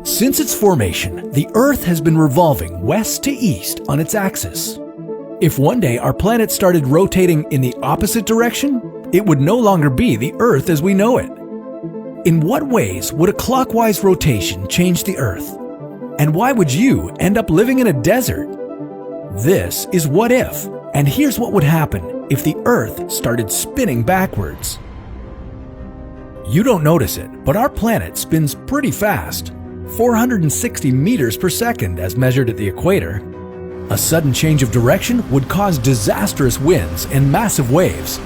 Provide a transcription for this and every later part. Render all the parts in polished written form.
Since its formation, the Earth has been revolving west to east on its axis. If one day our planet started rotating in the opposite direction, it would no longer be the Earth as we know it. In what ways would a clockwise rotation change the Earth? And why would you end up living in a desert? This is What If, and here's what would happen if the Earth started spinning backwards. You don't notice it, but our planet spins pretty fast, 460 meters per second as measured at the equator. A sudden change of direction would cause disastrous winds and massive waves.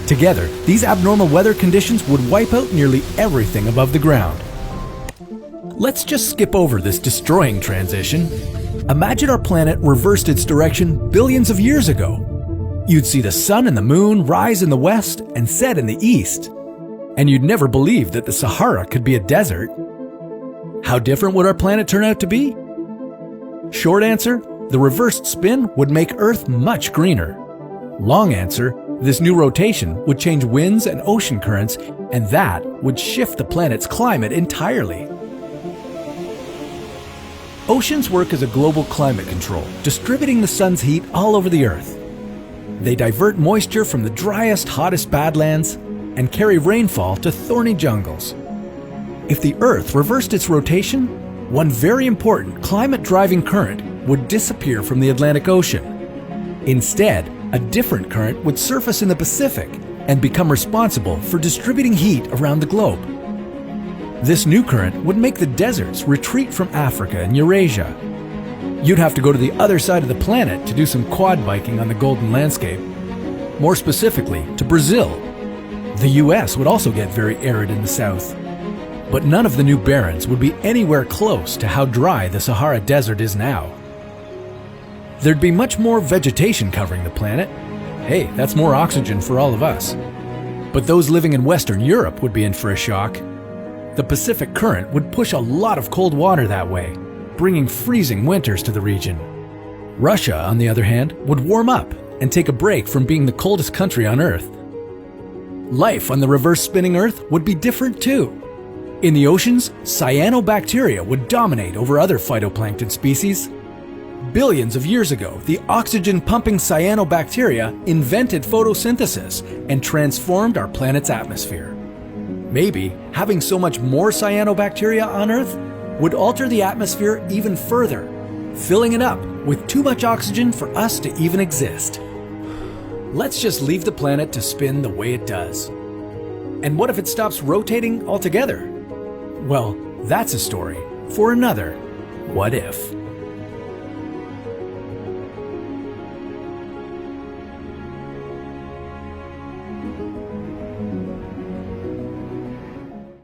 Together, these abnormal weather conditions would wipe out nearly everything above the ground. Let's just skip over this destroying transition. Imagine our planet reversed its direction billions of years ago. You'd see the sun and the moon rise in the west and set in the east. And you'd never believe that the Sahara could be a desert. How different would our planet turn out to be? Short answer, the reversed spin would make Earth much greener. Long answer, this new rotation would change winds and ocean currents, and that would shift the planet's climate entirely. Oceans work as a global climate control, distributing the sun's heat all over the Earth. They divert moisture from the driest, hottest badlands and carry rainfall to thorny jungles. If the Earth reversed its rotation, one very important climate-driving current would disappear from the Atlantic Ocean. Instead, a different current would surface in the Pacific and become responsible for distributing heat around the globe. This new current would make the deserts retreat from Africa and Eurasia. You'd have to go to the other side of the planet to do some quad biking on the Golden Landscape. More specifically, to Brazil. The US would also get very arid in the south. But none of the new barrens would be anywhere close to how dry the Sahara Desert is now. There'd be much more vegetation covering the planet. Hey, that's more oxygen for all of us. But those living in Western Europe would be in for a shock. The Pacific Current would push a lot of cold water that way, bringing freezing winters to the region. Russia, on the other hand, would warm up and take a break from being the coldest country on Earth. Life on the reverse spinning Earth would be different too. In the oceans, cyanobacteria would dominate over other phytoplankton species. Billions of years ago, the oxygen-pumping cyanobacteria invented photosynthesis and transformed our planet's atmosphere. Maybe having so much more cyanobacteria on Earth would alter the atmosphere even further, filling it up with too much oxygen for us to even exist. Let's just leave the planet to spin the way it does. And what if it stops rotating altogether? Well, that's a story for another What If.